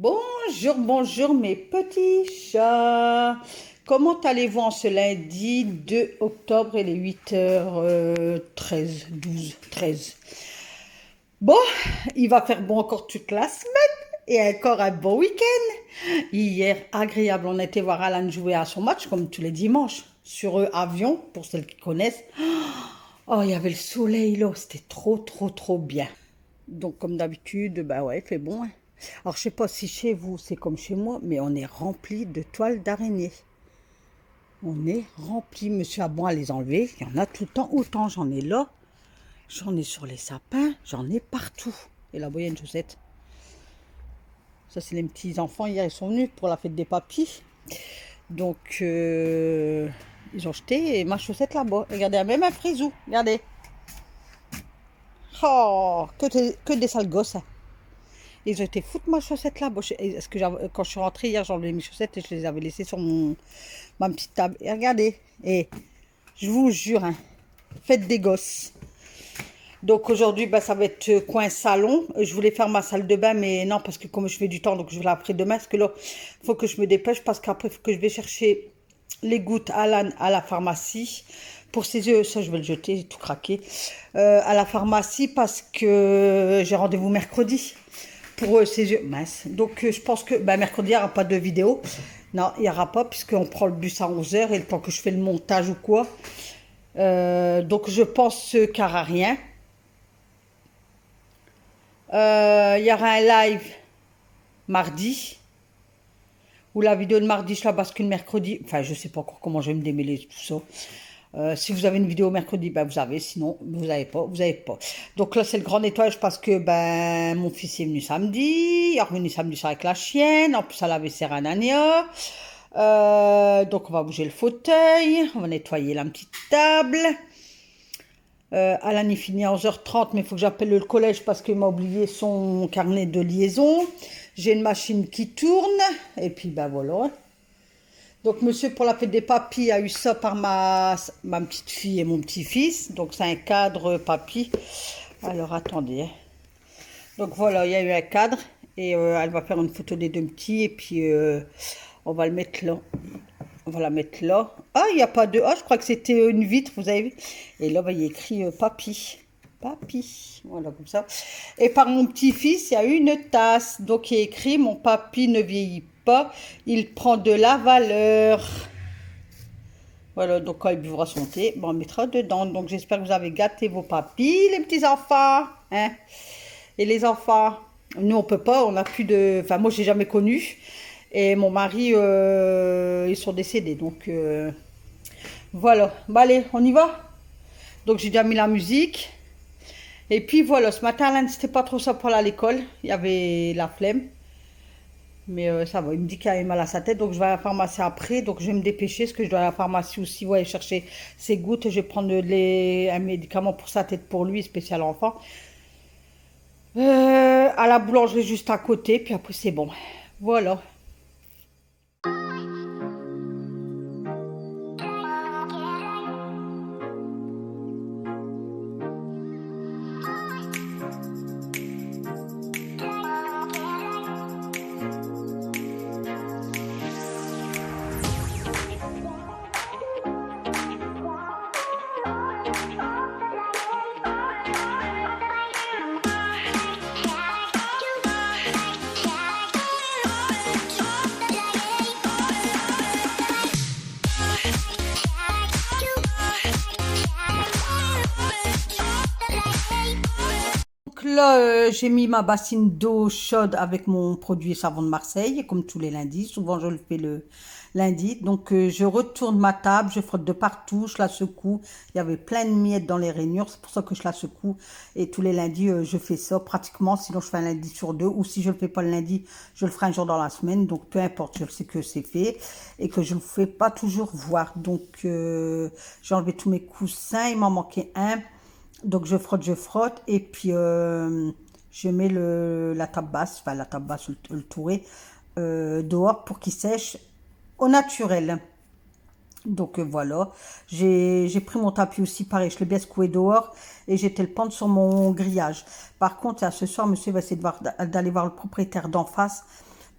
Bonjour, bonjour mes petits chats. Comment allez-vous en ce lundi 2 octobre et les 8h13, 12, 13. Bon, il va faire bon encore toute la semaine et encore un bon week-end. Hier, agréable, on était voir Alan jouer à son match comme tous les dimanches sur Avion, pour celles qui connaissent. Oh, il y avait le soleil là, c'était trop bien. Donc comme d'habitude, bah ouais, il fait bon, hein. Alors, je sais pas si chez vous, c'est comme chez moi, mais on est rempli de toiles d'araignée. On est rempli. Monsieur a bon à les enlever. Il y en a tout le temps. Autant j'en ai là, j'en ai sur les sapins, j'en ai partout. Et là, vous voyez une chaussette. Ça, c'est les petits enfants. Hier, ils sont venus pour la fête des papis. Donc, ils ont jeté ma chaussette là-bas. Regardez, même un frisou. Regardez. Oh, que des sales gosses, hein. Ils ont été foutre ma chaussette là. Est-ce que quand je suis rentrée hier, j'ai enlevé mes chaussettes et je les avais laissées sur ma petite table. Et regardez, et je vous jure, hein, faites des gosses. Donc aujourd'hui, bah, ça va être coin salon. Je voulais faire ma salle de bain, mais non, parce que comme je fais du temps, donc je vais la faire demain. Parce que là, il faut que je me dépêche, parce qu'après, il faut que je vais chercher les gouttes à la pharmacie. Pour ses yeux, ça je vais le jeter, j'ai tout craqué. À la pharmacie, parce que j'ai rendez-vous mercredi. Pour ses yeux, mince. Donc je pense que mercredi, il n'y aura pas de vidéo. Non, il n'y aura pas, puisqu'on prend le bus à 11h et le temps que je fais le montage ou quoi. Donc je pense qu'il n'y aura rien. Il y aura un live mardi. Ou la vidéo de mardi, je la bascule mercredi. Enfin, je ne sais pas encore comment je vais me démêler tout ça. Si vous avez une vidéo mercredi, vous avez. Sinon, vous n'avez pas. Vous n'avez pas. Donc là, c'est le grand nettoyage parce que mon fils est venu samedi. Il est revenu samedi soir avec la chienne. En plus, elle avait ses ranania. Donc, on va bouger le fauteuil. On va nettoyer la petite table. Alan est fini à 11h30, mais il faut que j'appelle le collège parce qu'il m'a oublié son carnet de liaison. J'ai une machine qui tourne. Et puis, voilà. Donc, monsieur, pour la fête des papis, a eu ça par ma petite fille et mon petit-fils. Donc, c'est un cadre papy. Alors, attendez. Donc, voilà, il y a eu un cadre. Et elle va faire une photo des deux petits. Et puis, on va le mettre là. On va la mettre là. Ah, il n'y a pas de... Ah, je crois que c'était une vitre, vous avez vu. Et là, il y a écrit papy. Papy. Voilà, comme ça. Et par mon petit-fils, il y a une tasse. Donc, il y a écrit, mon papy ne vieillit pas, il prend de la valeur. Voilà, donc quand il buvra son thé, on mettra dedans. Donc j'espère que vous avez gâté vos papis, les petits enfants, hein. Et les enfants, nous on peut pas, on n'a plus de... Enfin, moi j'ai jamais connu. Et mon mari, ils sont décédés. Donc voilà. Allez, on y va. Donc j'ai déjà mis la musique. Et puis voilà, ce matin, Alain, c'était pas trop ça pour aller à l'école. Il y avait la flemme. Mais ça va, il me dit qu'il a mal à sa tête, donc je vais à la pharmacie après. Donc je vais me dépêcher, parce que je dois à la pharmacie aussi, ouais, chercher ses gouttes. Je vais prendre un médicament pour sa tête pour lui, spécial enfant. À la boulangerie juste à côté, puis après c'est bon. Voilà. Là, j'ai mis ma bassine d'eau chaude avec mon produit savon de Marseille, comme tous les lundis. Souvent, je le fais le lundi. Donc, je retourne ma table, je frotte de partout, je la secoue. Il y avait plein de miettes dans les rainures, c'est pour ça que je la secoue. Et tous les lundis, je fais ça pratiquement. Sinon, je fais un lundi sur deux. Ou si je ne le fais pas le lundi, je le ferai un jour dans la semaine. Donc, peu importe, je sais que c'est fait et que je ne le fais pas toujours voir. Donc, j'ai enlevé tous mes coussins. Il m'en manquait un. Donc je frotte et puis je mets la table basse, le touret dehors pour qu'il sèche au naturel. Donc voilà, j'ai pris mon tapis aussi, pareil, je l'ai bien secoué dehors et j'étais le pendre sur mon grillage. Par contre, là, ce soir, monsieur va essayer d'aller voir le propriétaire d'en face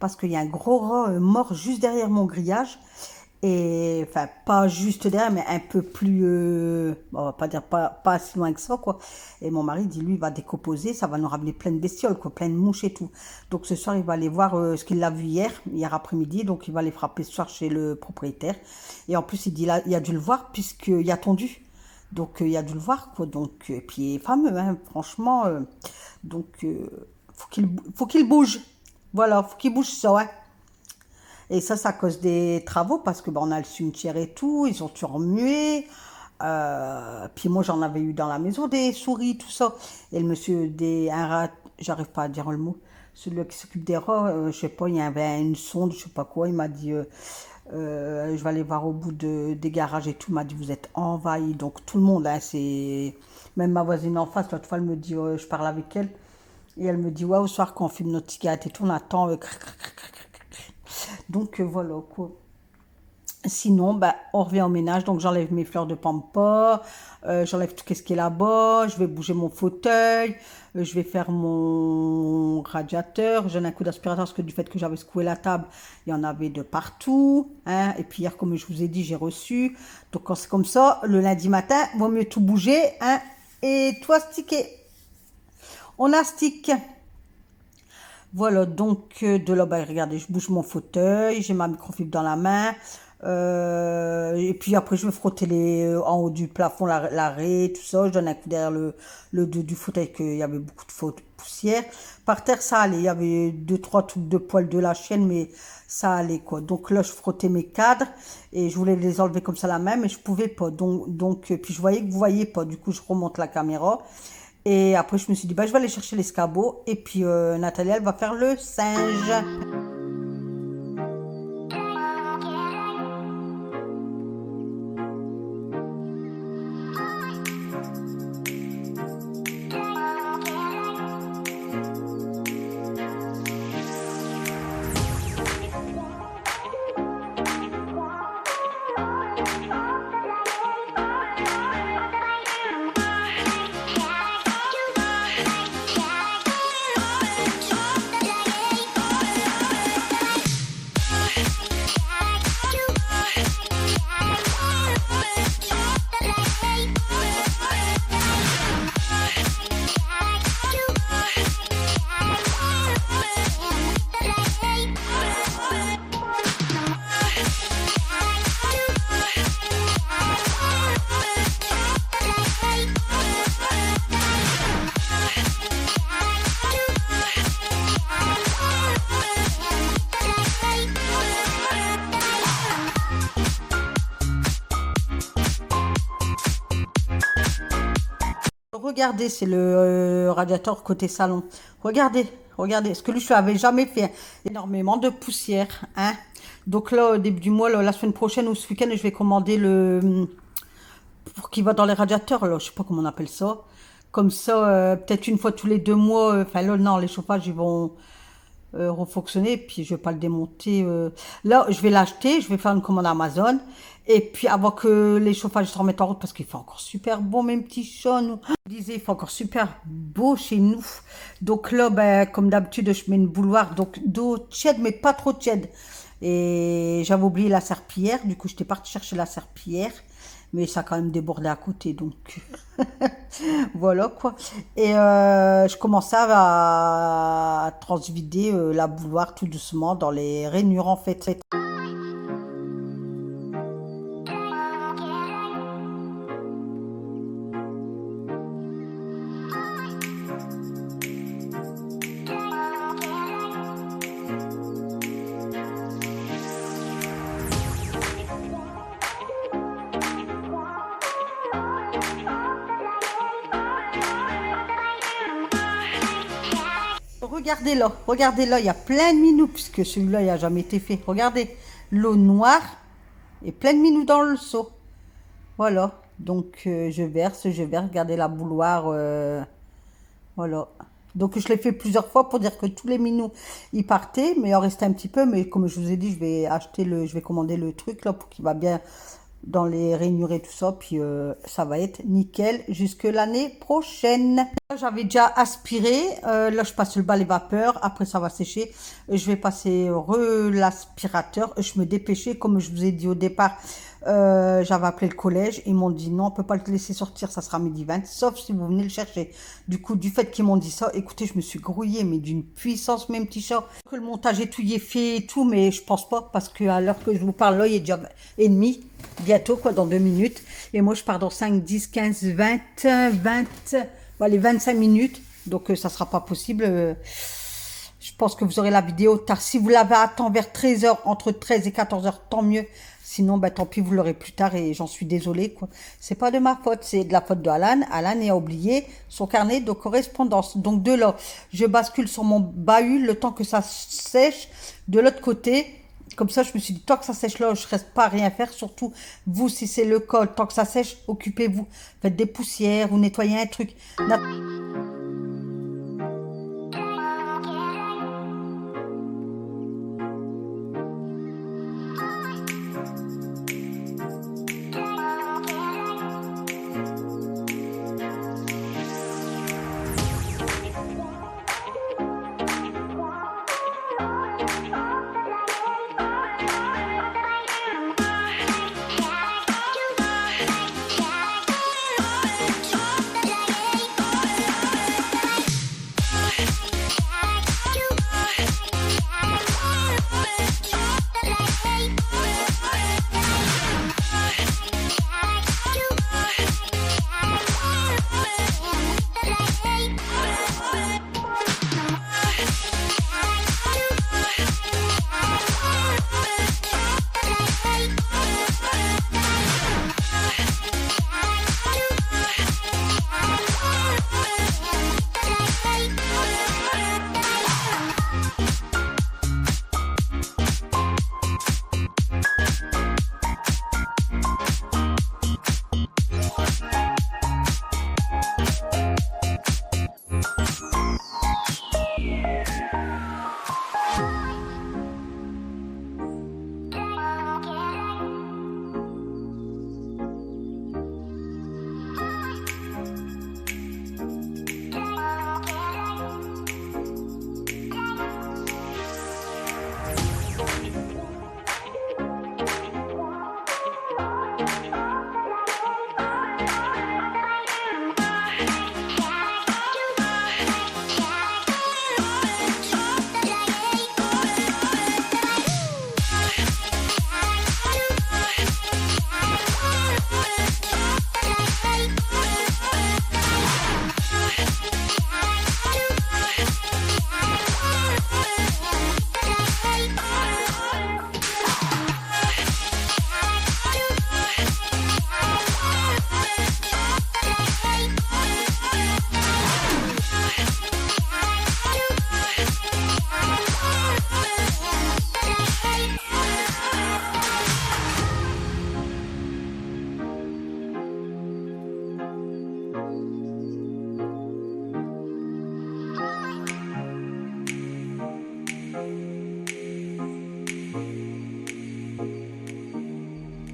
parce qu'il y a un gros rat mort juste derrière mon grillage. Et enfin, pas juste derrière, mais un peu plus, bon, on va pas dire pas si loin que ça, quoi. Et mon mari dit, lui, il va décomposer, ça va nous ramener plein de bestioles, quoi, plein de mouches et tout. Donc ce soir, il va aller voir ce qu'il a vu hier après-midi, donc il va aller frapper ce soir chez le propriétaire. Et en plus, il dit, là, il a dû le voir, puisqu'il a tondu. Donc il a dû le voir, quoi. Donc, et puis il est fameux, hein, franchement. Donc, faut qu'il bouge. Voilà, faut qu'il bouge ça, ouais. Et ça, c'est à cause des travaux, parce que on a le cimetière et tout, ils ont tout remué. Puis moi, j'en avais eu dans la maison des souris, tout ça. Et le monsieur un rat, j'arrive pas à dire le mot, celui qui s'occupe des rats, je sais pas, il y avait une sonde, je sais pas quoi, il m'a dit, je vais aller voir au bout des garages et tout, il m'a dit, vous êtes envahis. Donc tout le monde, hein, c'est... Même ma voisine en face, l'autre fois, elle me dit, je parle avec elle, et elle me dit, ouais, au soir, quand on fume notre cigarette et tout, on attend... Donc voilà quoi. Sinon, bah, on revient au ménage. Donc j'enlève mes fleurs de pampa, j'enlève tout ce qui est là-bas, je vais bouger mon fauteuil, je vais faire mon radiateur. Je donne un coup d'aspirateur parce que du fait que j'avais secoué la table, il y en avait de partout. Hein. Et puis hier, comme je vous ai dit, j'ai reçu. Donc quand c'est comme ça, le lundi matin, vaut mieux tout bouger. Hein, et toi, sticker. On astique. Voilà, donc de là, bah, regardez, je bouge mon fauteuil, j'ai ma microfibre dans la main. Et puis après, je vais frotter en haut du plafond, l'arrêt, tout ça. Je donne un coup derrière le dos du fauteuil, qu'il y avait beaucoup de poussière. Par terre, ça allait. Il y avait 2-3 trucs de poils de la chienne, mais ça allait, quoi. Donc là, je frottais mes cadres et je voulais les enlever comme ça la main, mais je pouvais pas. Donc puis je voyais que vous voyez pas. Du coup, je remonte la caméra. Et après, je me suis dit, bah, je vais aller chercher l'escabeau. Et puis, Nathalie, elle va faire le singe. Regardez, c'est le radiateur côté salon. Regardez, regardez. Ce que lui, je n'avais jamais fait. Énormément de poussière. Hein. Donc là, au début du mois, là, la semaine prochaine ou ce week-end, je vais commander pour qu'il va dans les radiateurs. Là, je sais pas comment on appelle ça. Comme ça, peut-être une fois tous les 2 mois. Enfin là, non, les chauffages, ils vont refonctionner. Puis je vais pas le démonter. Là, je vais l'acheter. Je vais faire une commande Amazon. Et puis avant que les chauffages se remettent en route, parce qu'il fait encore super bon, mes petits chats. Je disais, il fait encore super beau chez nous. Donc là, ben, comme d'habitude, je mets une bouilloire donc d'eau tiède, mais pas trop tiède. Et j'avais oublié la serpillière. Du coup, j'étais partie chercher la serpillière. Mais ça a quand même débordé à côté, donc voilà quoi. Et je commençais à transvider la bouilloire tout doucement dans les rainures en fait. Regardez là, il y a plein de minous, puisque celui-là, il n'a jamais été fait. Regardez, l'eau noire et plein de minous dans le seau. Voilà, donc je verse, regardez la bouilloire, voilà. Donc je l'ai fait plusieurs fois pour dire que tous les minous, ils partaient, mais il en restait un petit peu. Mais comme je vous ai dit, je vais commander le truc là pour qu'il va bien dans les rainures et tout ça, puis ça va être nickel jusque l'année prochaine. J'avais déjà aspiré, là je passe le balai vapeur, après ça va sécher, je vais passer l'aspirateur, je me dépêchais, comme je vous ai dit au départ, j'avais appelé le collège, ils m'ont dit non, on peut pas le laisser sortir, ça sera midi 20, sauf si vous venez le chercher. Du coup, du fait qu'ils m'ont dit ça, écoutez, je me suis grouillée, mais d'une puissance, même petit chat, que le montage et tout y est fait et tout, mais je pense pas, parce qu'à l'heure que je vous parle, là, il est déjà 1h30, bientôt, quoi, dans 2 minutes, et moi, je pars dans 5, 10, 15, 20, 20, les 25 minutes, donc ça sera pas possible. Je pense que vous aurez la vidéo tard. Si vous l'avez à temps vers 13h, entre 13 et 14h, tant mieux. Sinon, ben, tant pis, vous l'aurez plus tard et j'en suis désolée, quoi. C'est pas de ma faute, c'est de la faute de Alan. Alan a oublié son carnet de correspondance. Donc de là, je bascule sur mon bahut le temps que ça sèche de l'autre côté. Comme ça, je me suis dit, tant que ça sèche là, je reste pas à rien faire. Surtout, vous, si c'est le col, tant que ça sèche, occupez-vous. Faites des poussières ou nettoyez un truc.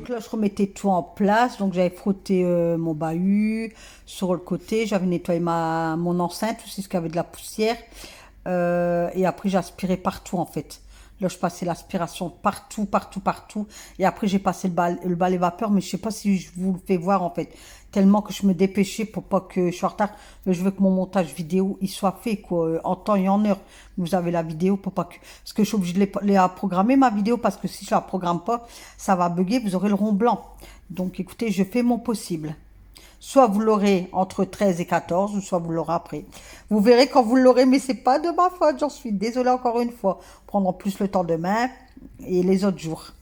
Là, je remettais tout en place. Donc, j'avais frotté mon bahut sur le côté. J'avais nettoyé mon enceinte aussi, ce qu'il y avait de la poussière. Et après, j'aspirais partout, en fait. Là, je passais l'aspiration partout, partout, partout. Et après, j'ai passé le balai vapeur. Mais je sais pas si je vous le fais voir, en fait. Tellement que je me dépêchais pour pas que je sois en retard. Mais je veux que mon montage vidéo, il soit fait, quoi, en temps et en heure. Vous avez la vidéo pour pas que... Parce que je suis obligée de la programmer, ma vidéo, parce que si je la programme pas, ça va bugger, vous aurez le rond blanc. Donc, écoutez, je fais mon possible. Soit vous l'aurez entre 13 et 14, ou soit vous l'aurez après. Vous verrez quand vous l'aurez, mais c'est pas de ma faute, j'en suis désolée encore une fois. Prendre plus le temps demain et les autres jours.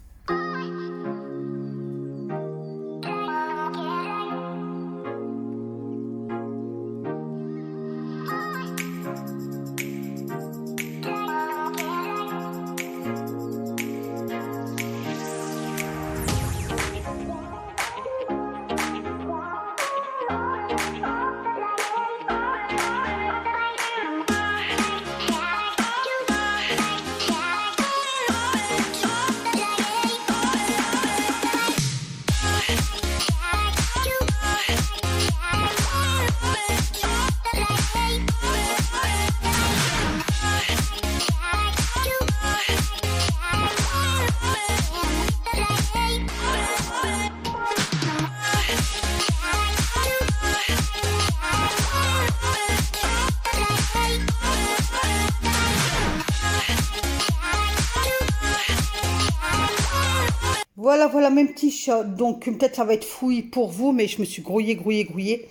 Voilà mes petits chats. Donc peut-être ça va être fouillis pour vous, mais je me suis grouillée.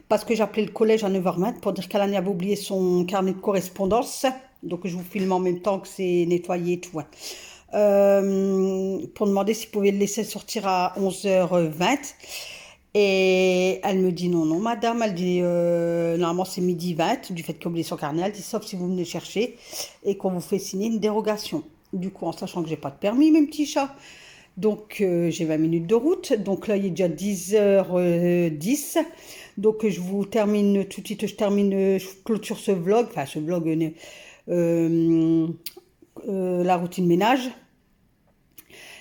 Parce que j'ai appelé le collège à 9h20 pour dire qu'Alani avait oublié son carnet de correspondance. Donc je vous filme en même temps que c'est nettoyé et tout. Hein. Pour demander s'il pouvait le laisser sortir à 11h20. Et elle me dit non, madame. Elle dit normalement c'est 12h20 du fait qu'il a oublié son carnet. Elle dit sauf si vous venez chercher et qu'on vous fait signer une dérogation. Du coup, en sachant que j'ai pas de permis, mes petits chats. Donc, j'ai 20 minutes de route. Donc là, il est déjà 10h10. Donc, je vous termine tout de suite, je clôture ce vlog. Enfin, ce vlog, la routine ménage.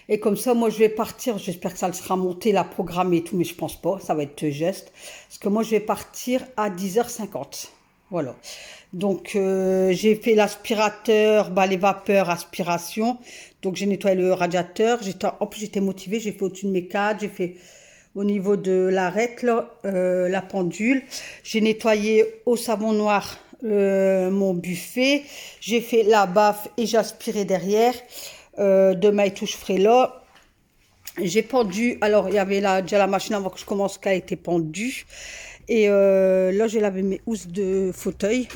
Et comme ça, moi, je vais partir. J'espère que ça le sera monté, la programmée et tout, mais je pense pas. Ça va être geste. Parce que moi, je vais partir à 10h50. Voilà. Donc, j'ai fait l'aspirateur, les vapeurs, aspiration. Donc, j'ai nettoyé le radiateur. En plus, j'étais motivée. J'ai fait au-dessus de mes cadres. J'ai fait au niveau de l'arête, la pendule. J'ai nettoyé au savon noir mon buffet. J'ai fait la baffe et j'ai aspiré derrière. Demain et tout, je ferai là. J'ai pendu, alors il y avait déjà la machine avant que je commence qui a été pendue. Et là, j'ai lavé mes housses de fauteuil.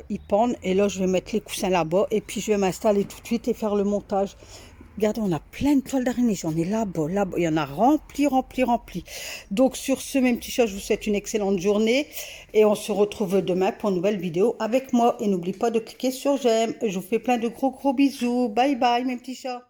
Ils pendent. Et là, je vais mettre les coussins là-bas. Et puis, je vais m'installer tout de suite et faire le montage. Regardez, on a plein de toiles d'araignée. J'en ai là-bas. Il y en a rempli. Donc, sur ce, mes petits chats, je vous souhaite une excellente journée. Et on se retrouve demain pour une nouvelle vidéo avec moi. Et n'oubliez pas de cliquer sur j'aime. Je vous fais plein de gros bisous. Bye bye, mes petits chats.